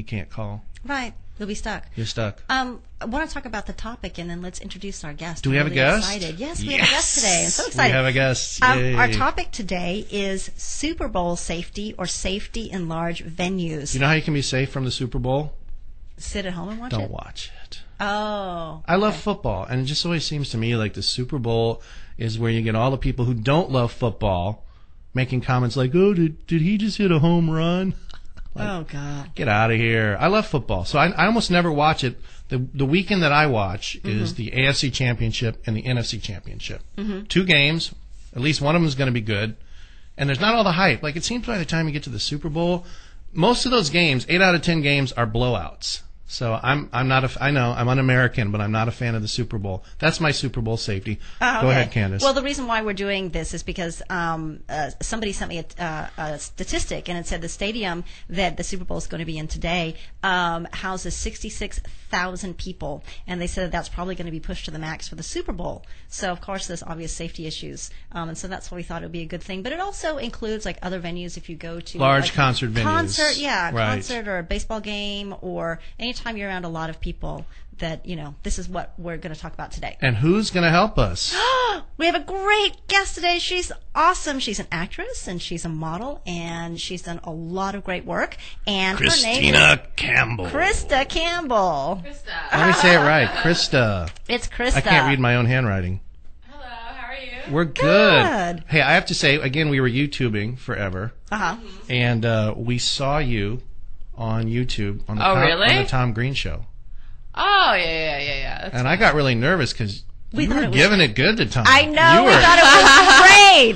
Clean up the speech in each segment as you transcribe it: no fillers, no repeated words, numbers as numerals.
he can't call. Right. You'll be stuck. You're stuck. I want to talk about the topic, and then let's introduce our guest. Do we have a guest? Excited. Yes, we have a guest today. I'm so excited. We have a guest. Yay. Our topic today is Super Bowl safety or safety in large venues. You know how you can be safe from the Super Bowl? Sit at home and watch it? Don't watch it. Oh. I love football, and it just always seems to me like the Super Bowl is where you get all the people who don't love football making comments like, oh, did he just hit a home run? Like, oh, God. Get out of here. I love football, so I almost never watch it. The weekend that I watch is the AFC Championship and the NFC Championship. 2 games. At least one of them is going to be good. And there's not all the hype. Like, it seems by the time you get to the Super Bowl, most of those games, 8 out of 10 games, are blowouts. So I know I'm un-American, but I'm not a fan of the Super Bowl. That's my Super Bowl safety. Okay. Go ahead, Candace. Well, the reason why we're doing this is because somebody sent me a statistic, and it said the stadium that the Super Bowl is going to be in today houses 66,000 people, and they said that's probably going to be pushed to the max for the Super Bowl. So, of course, there's obvious safety issues, and so that's why we thought it would be a good thing. But it also includes like other venues if you go to large concert venues, concert or a baseball game, or anytime you're around a lot of people. That, this is what we're going to talk about today. And who's going to help us? We have a great guest today. She's awesome. She's an actress, and she's a model, and she's done a lot of great work. And Christa her name is Campbell. Christa Campbell. Krista. Let me say it right. Christa. It's Christa. I can't read my own handwriting. Hello, how are you? We're good. Hey, I have to say, again, we were YouTubing forever. Uh-huh. And we saw you on YouTube on the, really? on the Tom Green Show. Oh, yeah. That's And I got really nervous because you were giving it good to Tom. I know. We thought it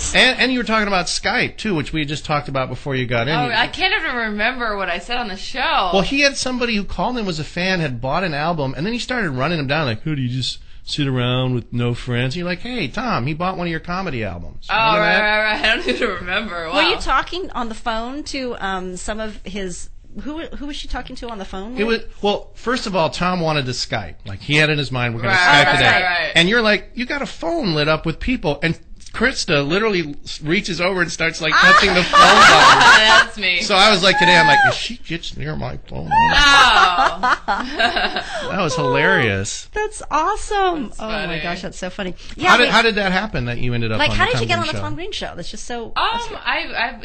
was great. And you were talking about Skype, too, which we just talked about before you got in. Oh, I can't even remember what I said on the show. Well, he had somebody who called him, was a fan, had bought an album, and then he started running him down like, who do you just sit around with no friends? And you're like, hey, Tom, he bought one of your comedy albums. Oh, right. I don't even remember. Wow. Were you talking on the phone to some of his... Who was she talking to on the phone with? It was, well, first of all, Tom wanted to Skype. Like, he had in his mind, we're going to Skype today. Right. And you're like, you got a phone lit up with people. And Christa literally reaches over and starts, like, touching the phone button. That's me. So I was like, today, I'm like, if she gets near my phone. Oh. That was hilarious. That's awesome. That's oh, my funny. gosh, that's so funny. Yeah, How did that happen that you ended up like, on how the did Tom you get Green on the Show? Tom Green Show? That's just so... I've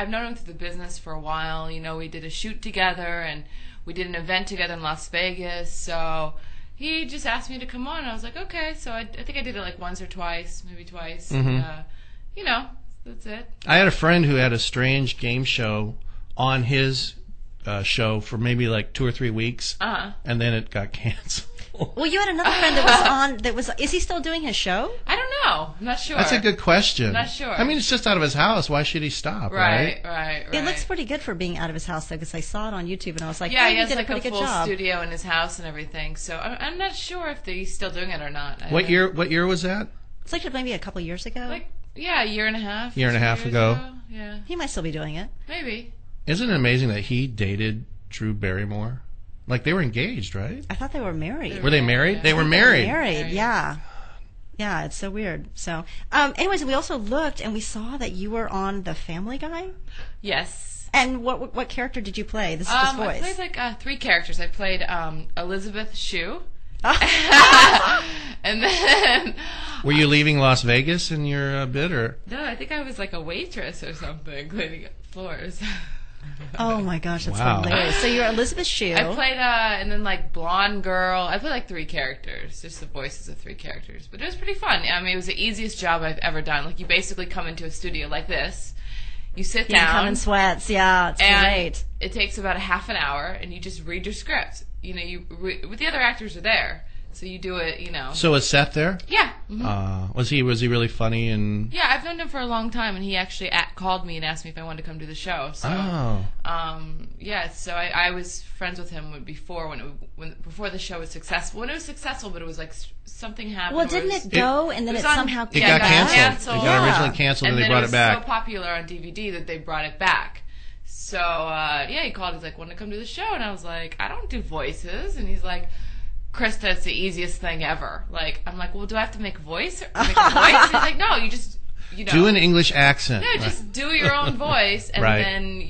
known him through the business for a while. We did a shoot together, and we did an event together in Las Vegas, so... He just asked me to come on, and I was like, okay. So I think I did it like once or twice, maybe twice. And, that's it. I had a friend who had a strange game show on his show for maybe like 2 or 3 weeks, and then it got canceled. Well, you had another friend that was on. Is he still doing his show? I don't know. I'm not sure. That's a good question. I'm not sure. I mean, it's just out of his house. Why should he stop? Right. It looks pretty good for being out of his house, though, because I saw it on YouTube, and I was like, yeah, oh, he has did like a pretty a good full job. studio in his house and everything. So I'm not sure if he's still doing it or not. What year was that? It's like maybe a couple years ago. Like, yeah, a year and a half. Year and a half ago. Yeah. He might still be doing it. Maybe. Isn't it amazing that he dated Drew Barrymore? Like, they were engaged, right? I thought they were married. Were they married? Yeah. They were married. Yeah. Yeah, it's so weird. So, anyways, we also looked and we saw that you were on The Family Guy. Yes. And what character did you play? This is his voice. I played like 3 characters. I played Elizabeth Shue. And then... Were you leaving Las Vegas in your bit, or? No, I think I was like a waitress or something, cleaning up floors. Oh my gosh, that's Wow. hilarious. So you're Elizabeth Shue. I played, and then like blonde girl. I played like 3 characters, just the voices of 3 characters. But it was pretty fun. I mean, it was the easiest job I've ever done. Like, you basically come into a studio like this, you sit down. You come in sweats, yeah, it's and great. It takes about a half an hour, and you just read your script. With the other actors are there. So you do it, So was Seth there? Yeah. Mm-hmm. Was he really funny and? Yeah, I've known him for a long time, and he actually called me and asked me if I wanted to come do the show. So, yeah. So I was friends with him before before the show was successful. When it was successful, but it was like something happened. Well, didn't it go and then it somehow it got canceled? It got Yeah. originally canceled, and they brought it back. It was so popular on DVD that they brought it back. So yeah, he called. He's like, "Want to come to the show?" And I was like, "I don't do voices." And he's like, Christa, it's the easiest thing ever. Like, I'm like, well, do I have to make a voice? He's like, no, you do an English accent. No, just do your own voice, and Right. then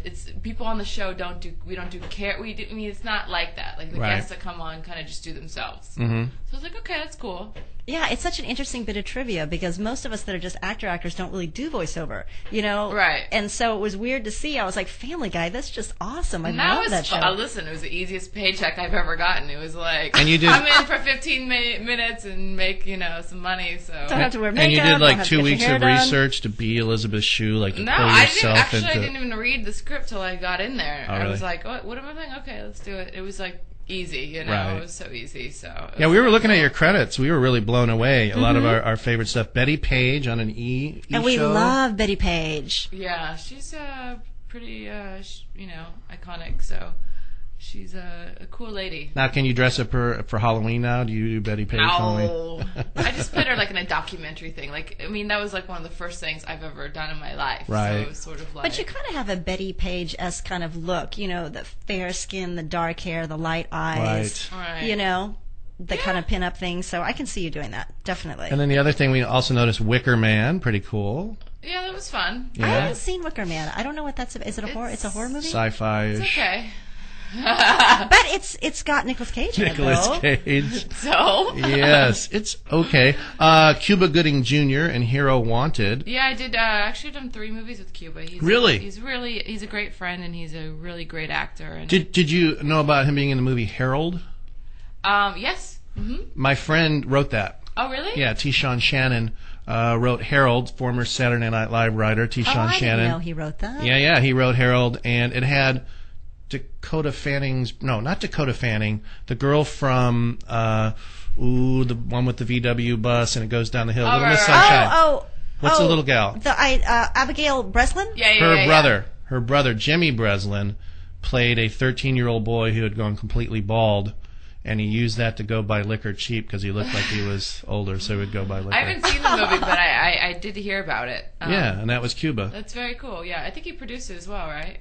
it's people on the show we don't do it's not like that. Like the Right. guests that come on kind of just do themselves. Mm-hmm. So I was like, okay, that's cool. Yeah, it's such an interesting bit of trivia because most of us that are just actors don't really do voiceover, you know? Right. And so it was weird to see. I was like, Family Guy, that's just awesome. I That love was that show. listen, it was the easiest paycheck I've ever gotten. It was like, And you did- come in for 15 minutes and make, some money. So Don't have to wear And makeup. you did don't like have to 2 get your weeks hair of done. research to be Elizabeth Shue, like to no, pull I yourself didn't into. even read the script till I got in there. Oh, I really? was like, what am I thinking? Okay, let's do it. It was like easy, Right. It was so easy. So Yeah, we were looking at your credits. We were really blown away. A lot of our favorite stuff. Betty Page on an E And we show. love Betty Page. Yeah, she's pretty, iconic. So she's a cool lady. Now, can you dress up for Halloween now? Do you do Betty Page Halloween? No, I just put her like in a documentary thing. Like, I mean, that was like one of the first things I've ever done in my life. Right. So it was sort of like. But you kind of have a Betty Page-esque kind of look, the fair skin, the dark hair, the light eyes, Right. The kind of pin-up thing. So I can see you doing that, definitely. And then the other thing we also noticed, Wicker Man, pretty cool. Yeah, that was fun. Yeah. I haven't seen Wicker Man. I don't know what that's about. Is it a horror? It's a horror movie? Sci-fi-ish. It's okay. But it's got Nicolas Cage in it, Nicolas though. Cage. So. Yes, it's okay. Cuba Gooding Jr. and Hero Wanted. Yeah, I did. Actually, done 3 movies with Cuba. Really? He's a great friend, and he's a really great actor. And Did you know about him being in the movie Harold? yes. Mm-hmm. My friend wrote that. Oh, really? Yeah, T-Sean Shannon wrote Harold, former Saturday Night Live writer T-Sean I Shannon. didn't know he wrote that. Yeah, he wrote Harold, and it had Dakota Fanning's. No, not Dakota Fanning. The girl from the one with the VW bus, and it goes down the hill. Little Miss Sunshine. What's the little gal? Abigail Breslin? Yeah. Her brother, Jimmy Breslin, played a 13-year-old boy who had gone completely bald, and he used that to go buy liquor cheap because he looked like he was older, so he would go buy liquor. I haven't seen the movie, but I did hear about it. Yeah, and that was Cuba. That's very cool. Yeah, I think he produced it as well, right?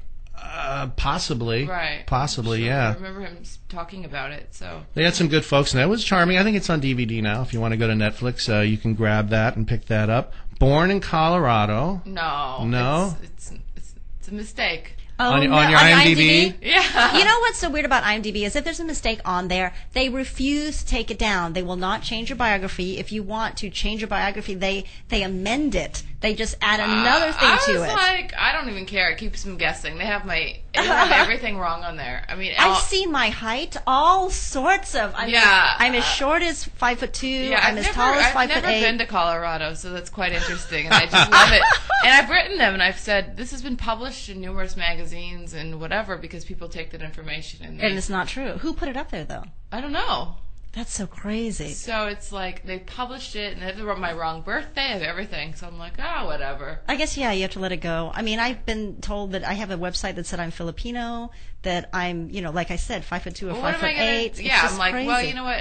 Possibly. Right. Possibly, Sure. yeah. I remember him talking about it. So They had some good folks, and that was charming. I think it's on DVD now. If you want to go to Netflix, you can grab that and pick that up. Born in Colorado. no, it's a mistake. Oh, On your no, IMDb? Yeah. You know what's so weird about IMDb is if there's a mistake on there, they refuse to take it down. They will not change your biography. If you want to change your biography, they amend it. They just add another thing to it. I was like, I don't even care. It keeps them guessing. They have everything wrong on there. I mean, I've seen my height, all sorts of. I'm as short as 5'2". Yeah, I'm as tall as 5'8". I've never been to Colorado, so that's quite interesting, and I just love it. And I've written them, and I've said this has been published in numerous magazines and whatever because people take that information and it's not true. Who put it up there though? I don't know. That's so crazy. So it's like they published it, and they have my wrong birthday, I have everything. So I'm like, whatever. I guess, yeah, you have to let it go. I mean, I've been told that I have a website that said I'm Filipino, that I'm, like I said, 5'2" or Well, what am I 5'8". gonna? It's Yeah, just I'm like, crazy. well, you know what?